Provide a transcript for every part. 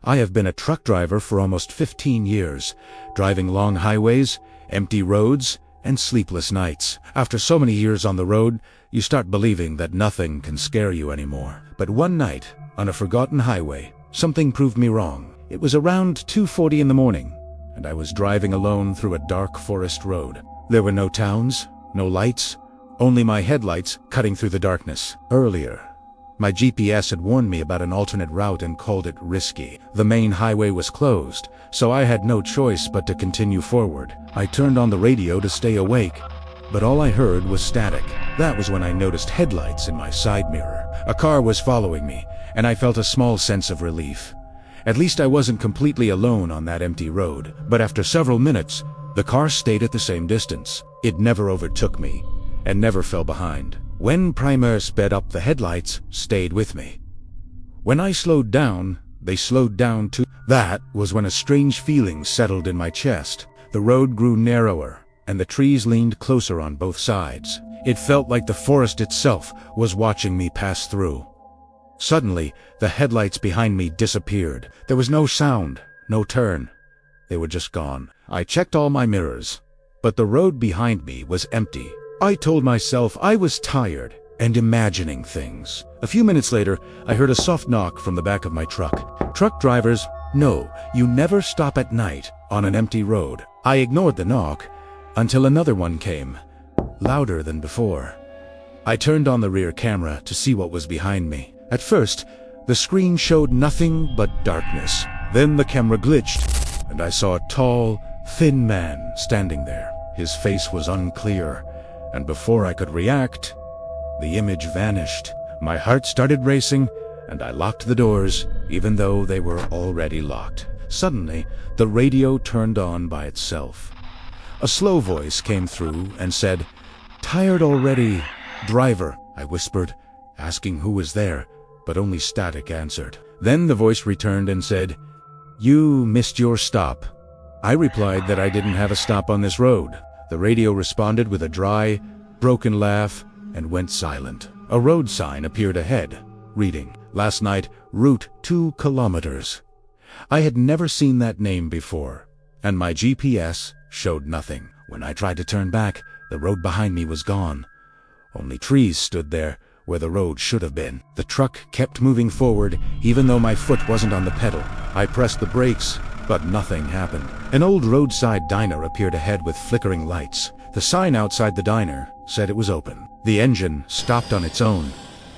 I have been a truck driver for almost 15 years, driving long highways, empty roads, and sleepless nights. After so many years on the road, you start believing that nothing can scare you anymore. But one night, on a forgotten highway, something proved me wrong. It was around 2:40 in the morning, and I was driving alone through a dark forest road. There were no towns, no lights, only my headlights cutting through the darkness. Earlier, my GPS had warned me about an alternate route and called it risky. The main highway was closed, so I had no choice but to continue forward. I turned on the radio to stay awake, but all I heard was static. That was when I noticed headlights in my side mirror. A car was following me, and I felt a small sense of relief. At least I wasn't completely alone on that empty road. But after several minutes, the car stayed at the same distance. It never overtook me, and never fell behind. When Primer sped up, the headlights stayed with me. When I slowed down, they slowed down too. That was when a strange feeling settled in my chest. The road grew narrower, and the trees leaned closer on both sides. It felt like the forest itself was watching me pass through. Suddenly, the headlights behind me disappeared. There was no sound, no turn. They were just gone. I checked all my mirrors, but the road behind me was empty. I told myself I was tired and imagining things. A few minutes later, I heard a soft knock from the back of my truck. Truck drivers, no, you never stop at night on an empty road. I ignored the knock until another one came, louder than before. I turned on the rear camera to see what was behind me. At first, the screen showed nothing but darkness. Then the camera glitched, and I saw a tall, thin man standing there. His face was unclear, and before I could react, the image vanished. My heart started racing, and I locked the doors, even though they were already locked. Suddenly, the radio turned on by itself. A slow voice came through and said, "Tired already, driver," I whispered, asking who was there, but only static answered. Then the voice returned and said, "You missed your stop." I replied that I didn't have a stop on this road. The radio responded with a dry, broken laugh and went silent. A road sign appeared ahead, reading, "Last night, route 2 kilometers." I had never seen that name before, and my GPS showed nothing. When I tried to turn back, the road behind me was gone. Only trees stood there where the road should have been. The truck kept moving forward, even though my foot wasn't on the pedal. I pressed the brakes, but nothing happened. An old roadside diner appeared ahead with flickering lights. The sign outside the diner said it was open. The engine stopped on its own,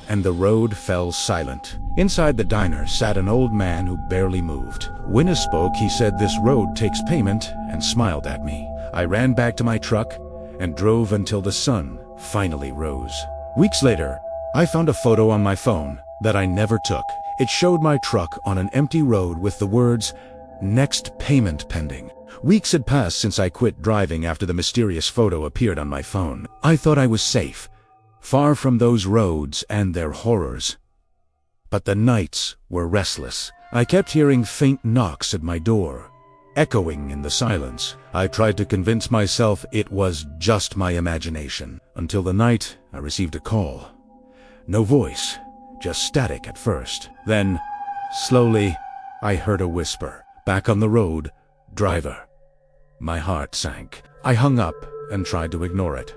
and the road fell silent. Inside the diner sat an old man who barely moved. When he spoke, he said, "This road takes payment," and smiled at me. I ran back to my truck and drove until the sun finally rose. Weeks later, I found a photo on my phone that I never took. It showed my truck on an empty road with the words, "Next payment pending." Weeks had passed since I quit driving after the mysterious photo appeared on my phone. I thought I was safe, far from those roads and their horrors. But the nights were restless. I kept hearing faint knocks at my door, echoing in the silence. I tried to convince myself it was just my imagination, until the night I received a call. No voice, just static at first. Then, slowly, I heard a whisper, "Back on the road, driver." My heart sank. I hung up and tried to ignore it.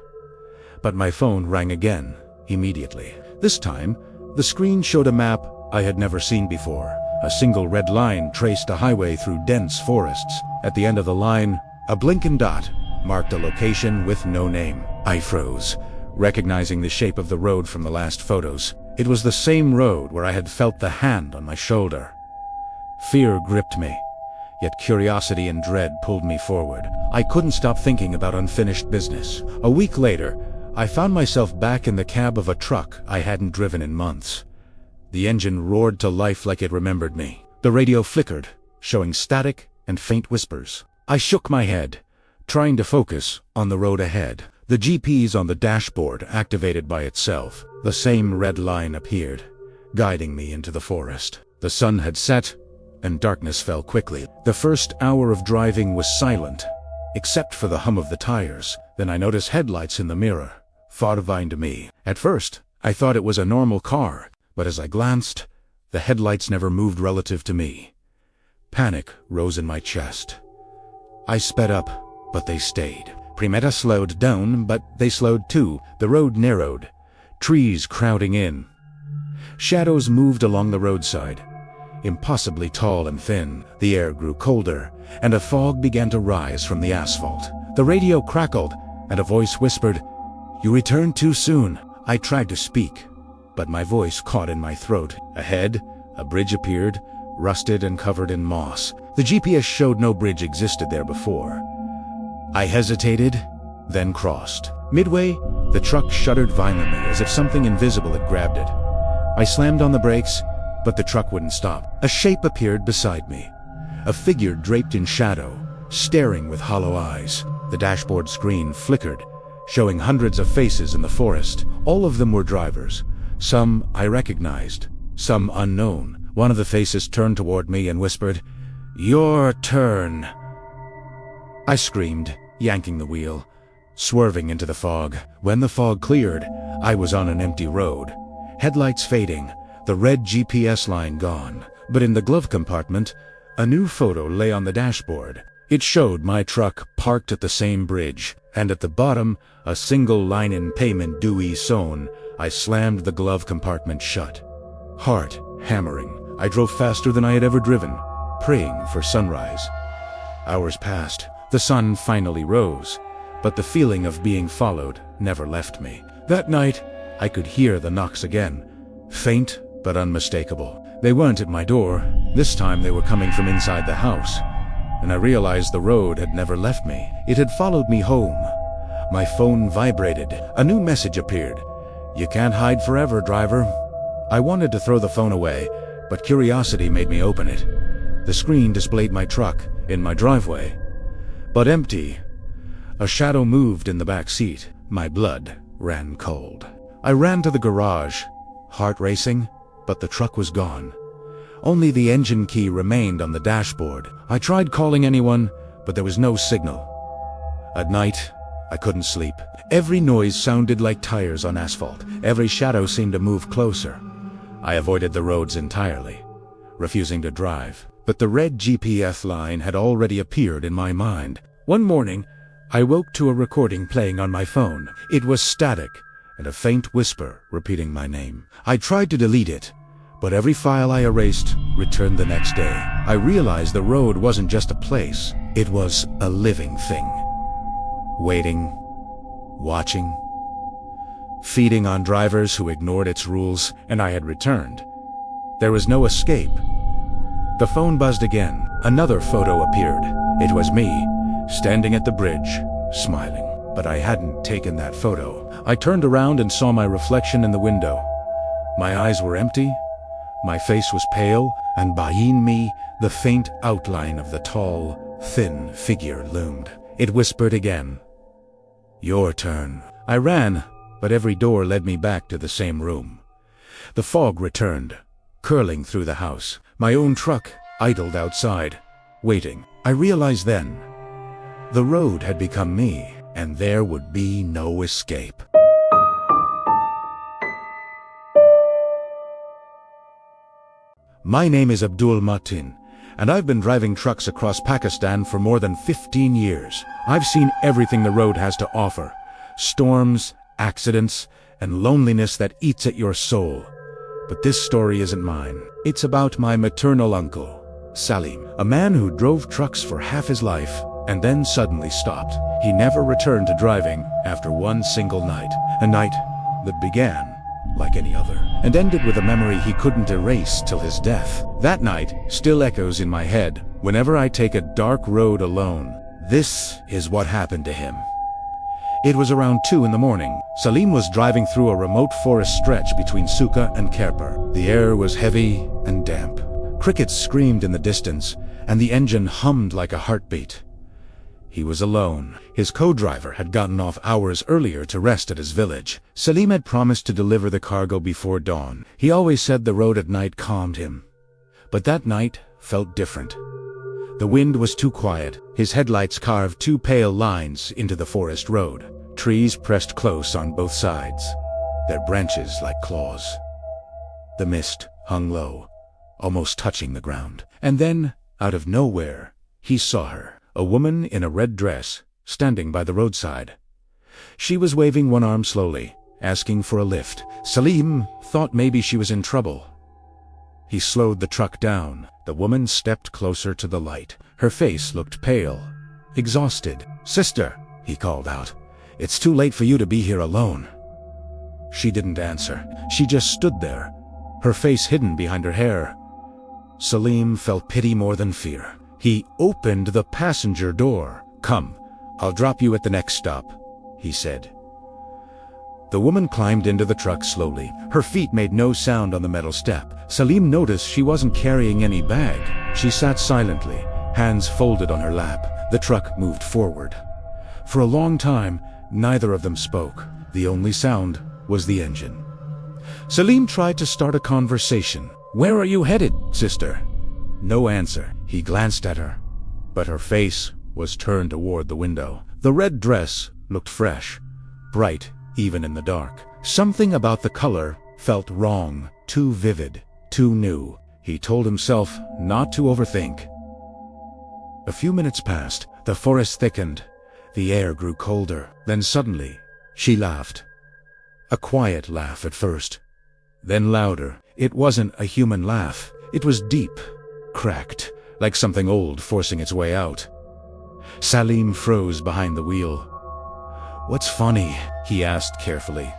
But my phone rang again, immediately. This time, the screen showed a map I had never seen before. A single red line traced a highway through dense forests. At the end of the line, a blinking dot marked a location with no name. I froze, recognizing the shape of the road from the last photos. It was the same road where I had felt the hand on my shoulder. Fear gripped me, yet curiosity and dread pulled me forward. I couldn't stop thinking about unfinished business. A week later, I found myself back in the cab of a truck I hadn't driven in months. The engine roared to life like it remembered me. The radio flickered, showing static and faint whispers. I shook my head, trying to focus on the road ahead. The GPS on the dashboard activated by itself. The same red line appeared, guiding me into the forest. The sun had set, and darkness fell quickly. The first hour of driving was silent, except for the hum of the tires. Then I noticed headlights in the mirror, far behind me. At first, I thought it was a normal car, but as I glanced, the headlights never moved relative to me. Panic rose in my chest. I sped up, but they stayed. Primeta slowed down, but they slowed too. The road narrowed, trees crowding in. Shadows moved along the roadside, impossibly tall and thin. The air grew colder, and a fog began to rise from the asphalt. The radio crackled, and a voice whispered, "You returned too soon." I tried to speak, but my voice caught in my throat. Ahead, a bridge appeared, rusted and covered in moss. The GPS showed no bridge existed there before. I hesitated, then crossed. Midway, the truck shuddered violently, as if something invisible had grabbed it. I slammed on the brakes, but the truck wouldn't stop. A shape appeared beside me, a figure draped in shadow, staring with hollow eyes. The dashboard screen flickered, showing hundreds of faces in the forest. All of them were drivers. Some I recognized, some unknown. One of the faces turned toward me and whispered, "Your turn." I screamed, yanking the wheel, swerving into the fog. When the fog cleared, I was on an empty road. Headlights fading, the red GPS line gone. But in the glove compartment, a new photo lay on the dashboard. It showed my truck parked at the same bridge, and at the bottom, a single line in payment due sewn. I slammed the glove compartment shut. Heart hammering, I drove faster than I had ever driven, praying for sunrise. Hours passed. The sun finally rose, but the feeling of being followed never left me. That night, I could hear the knocks again, faint but unmistakable. They weren't at my door. This time they were coming from inside the house, and I realized the road had never left me. It had followed me home. My phone vibrated. A new message appeared. "You can't hide forever, driver." I wanted to throw the phone away, but curiosity made me open it. The screen displayed my truck in my driveway, but empty. A shadow moved in the back seat. My blood ran cold. I ran to the garage, heart racing, but the truck was gone. Only the engine key remained on the dashboard. I tried calling anyone, but there was no signal. At night, I couldn't sleep. Every noise sounded like tires on asphalt. Every shadow seemed to move closer. I avoided the roads entirely, refusing to drive. But the red GPS line had already appeared in my mind. One morning, I woke to a recording playing on my phone. It was static, and a faint whisper repeating my name. I tried to delete it, but every file I erased returned the next day. I realized the road wasn't just a place, it was a living thing. Waiting, watching, feeding on drivers who ignored its rules, and I had returned. There was no escape. The phone buzzed again. Another photo appeared. It was me, standing at the bridge, smiling. But I hadn't taken that photo. I turned around and saw my reflection in the window. My eyes were empty, my face was pale, and behind me, the faint outline of the tall, thin figure loomed. It whispered again, "Your turn." I ran, but every door led me back to the same room. The fog returned, curling through the house. My own truck idled outside, waiting. I realized then, the road had become me, and there would be no escape. My name is Abdul Matin, and I've been driving trucks across Pakistan for more than 15 years. I've seen everything the road has to offer: storms, accidents, and loneliness that eats at your soul. But this story isn't mine. It's about my maternal uncle, Salim, a man who drove trucks for half his life and then suddenly stopped. He never returned to driving after one single night, a night that began like any other and ended with a memory he couldn't erase till his death. That night still echoes in my head whenever I take a dark road alone. This is what happened to him. It was around 2 in the morning. Salim was driving through a remote forest stretch between Suka and Kerper. The air was heavy and damp. Crickets screamed in the distance, and the engine hummed like a heartbeat. He was alone. His co-driver had gotten off hours earlier to rest at his village. Salim had promised to deliver the cargo before dawn. He always said the road at night calmed him. But that night felt different. The wind was too quiet. His headlights carved 2 pale lines into the forest road. Trees pressed close on both sides, their branches like claws. The mist hung low, almost touching the ground. And then Out of nowhere, he saw her, a woman in a red dress, standing by the roadside. She was waving one arm slowly, asking for a lift. Salim thought maybe she was in trouble. He slowed the truck down. The woman stepped closer to the light. Her face looked pale, exhausted. "Sister," he called out, "it's too late for you to be here alone." She didn't answer. She just stood there, her face hidden behind her hair. Salim felt pity more than fear. He opened the passenger door. "Come, I'll drop you at the next stop," he said. The woman climbed into the truck slowly. Her feet made no sound on the metal step. Salim noticed she wasn't carrying any bag. She sat silently, hands folded on her lap. The truck moved forward. For a long time, neither of them spoke. The only sound was the engine. Salim tried to start a conversation. "Where are you headed, sister?" No answer. He glanced at her, but her face was turned toward the window. The red dress looked fresh, bright, even in the dark. Something about the color felt wrong, too vivid, too new. He told himself not to overthink. A few minutes passed. The forest thickened. The air grew colder. Then suddenly, she laughed. A quiet laugh at first, then louder. It wasn't a human laugh. It was deep, cracked, like something old forcing its way out. Salim froze behind the wheel. "What's funny?" he asked carefully.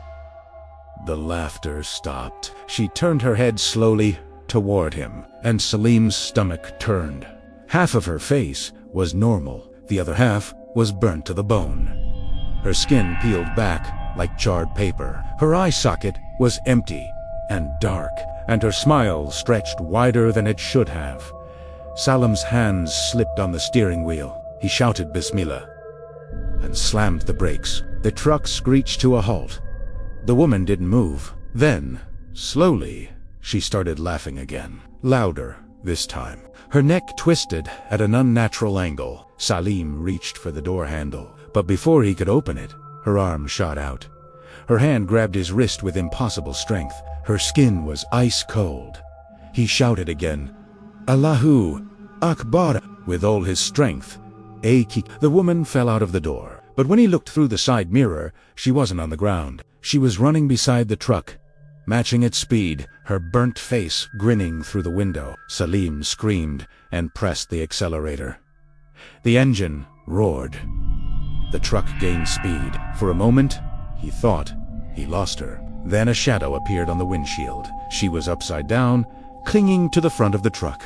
The laughter stopped. She turned her head slowly toward him, and Salim's stomach turned. Half of her face was normal, the other half was burnt to the bone. Her skin peeled back like charred paper. Her eye socket was empty and dark, and her smile stretched wider than it should have. Salim's hands slipped on the steering wheel. He shouted Bismillah and slammed the brakes. The truck screeched to a halt. The woman didn't move. Then, slowly, she started laughing again. Louder this time. Her neck twisted at an unnatural angle. Salim reached for the door handle, but before he could open it, her arm shot out. Her hand grabbed his wrist with impossible strength. Her skin was ice cold. He shouted again, "Allahu Akbar," with all his strength. The woman fell out of the door, but when he looked through the side mirror, she wasn't on the ground. She was running beside the truck, matching its speed, her burnt face grinning through the window. Salim screamed and pressed the accelerator. The engine roared. The truck gained speed. For a moment, he thought he lost her. Then a shadow appeared on the windshield. She was upside down, clinging to the front of the truck.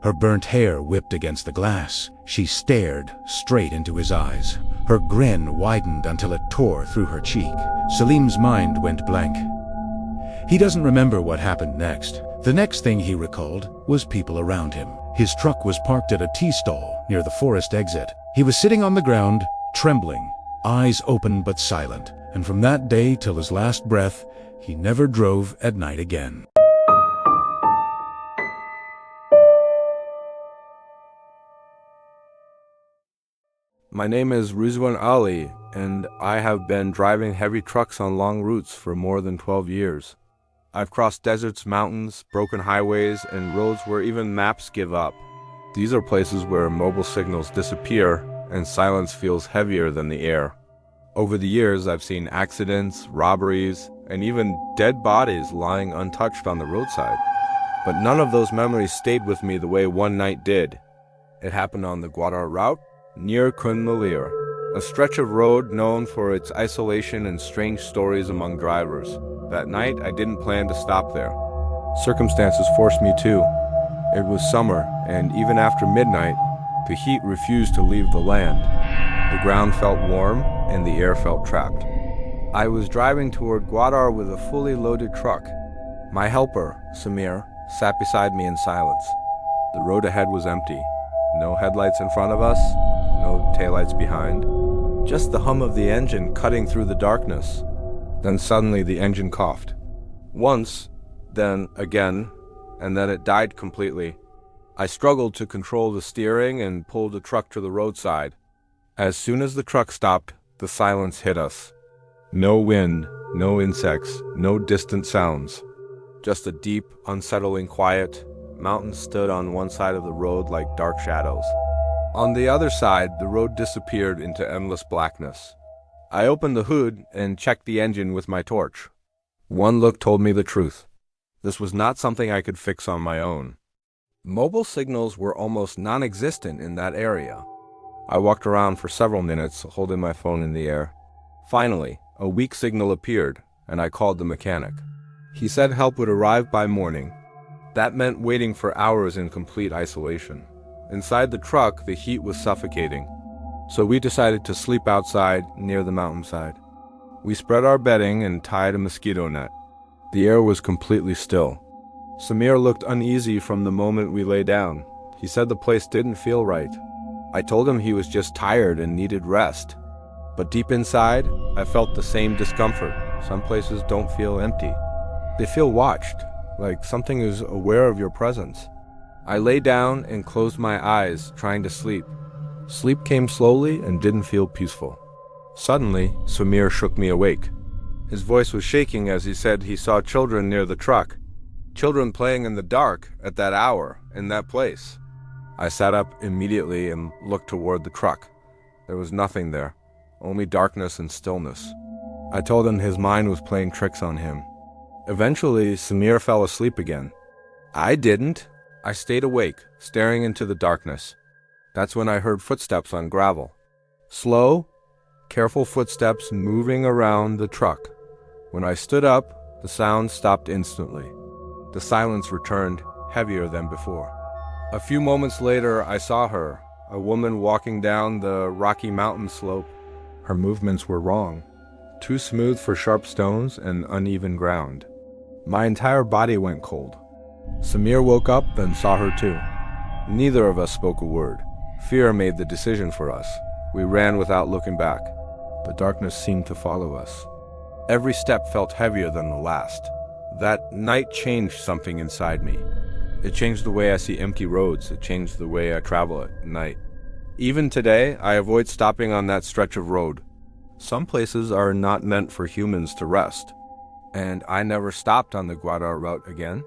Her burnt hair whipped against the glass. She stared straight into his eyes. Her grin widened until it tore through her cheek. Salim's mind went blank. He doesn't remember what happened next. The next thing he recalled was people around him. His truck was parked at a T-stall near the forest exit. He was sitting on the ground, trembling, eyes open but silent. And from that day till his last breath, he never drove at night again. My name is Rizwan Ali, and I have been driving heavy trucks on long routes for more than 12 years. I've crossed deserts, mountains, broken highways, and roads where even maps give up. These are places where mobile signals disappear and silence feels heavier than the air. Over the years, I've seen accidents, robberies, and even dead bodies lying untouched on the roadside. But none of those memories stayed with me the way one night did. It happened on the Gwadar route, near Kunmalir, a stretch of road known for its isolation and strange stories among drivers. That night, I didn't plan to stop there. Circumstances forced me to. It was summer, and even after midnight, the heat refused to leave the land. The ground felt warm, and the air felt trapped. I was driving toward Gwadar with a fully loaded truck. My helper, Samir, sat beside me in silence. The road ahead was empty. No headlights in front of us, no taillights behind. Just the hum of the engine cutting through the darkness. Then suddenly the engine coughed. Once, then again, and then it died completely. I struggled to control the steering and pulled the truck to the roadside. As soon as the truck stopped, the silence hit us. No wind, no insects, no distant sounds. Just a deep, unsettling quiet, mountains stood on one side of the road like dark shadows. On the other side, the road disappeared into endless blackness. I opened the hood and checked the engine with my torch. One look told me the truth. This was not something I could fix on my own. Mobile signals were almost non-existent in that area. I walked around for several minutes, holding my phone in the air. Finally, a weak signal appeared, and I called the mechanic. He said help would arrive by morning. That meant waiting for hours in complete isolation. Inside the truck, the heat was suffocating, so we decided to sleep outside near the mountainside. We spread our bedding and tied a mosquito net. The air was completely still. Samir looked uneasy from the moment we lay down. He said the place didn't feel right. I told him he was just tired and needed rest. But deep inside, I felt the same discomfort. Some places don't feel empty. They feel watched, like something is aware of your presence. I lay down and closed my eyes, trying to sleep. Sleep came slowly and didn't feel peaceful. Suddenly, Samir shook me awake. His voice was shaking as he said he saw children near the truck. Children playing in the dark at that hour, in that place. I sat up immediately and looked toward the truck. There was nothing there, only darkness and stillness. I told him his mind was playing tricks on him. Eventually, Samir fell asleep again. I didn't. I stayed awake, staring into the darkness. That's when I heard footsteps on gravel. Slow, careful footsteps moving around the truck. When I stood up, the sound stopped instantly. The silence returned, heavier than before. A few moments later, I saw her, a woman walking down the rocky mountain slope. Her movements were wrong, too smooth for sharp stones and uneven ground. My entire body went cold. Samir woke up and saw her too. Neither of us spoke a word. Fear made the decision for us. We ran without looking back. The darkness seemed to follow us. Every step felt heavier than the last. That night changed something inside me. It changed the way I see empty roads. It changed the way I travel at night. Even today, I avoid stopping on that stretch of road. Some places are not meant for humans to rest. And I never stopped on the Guadar route again.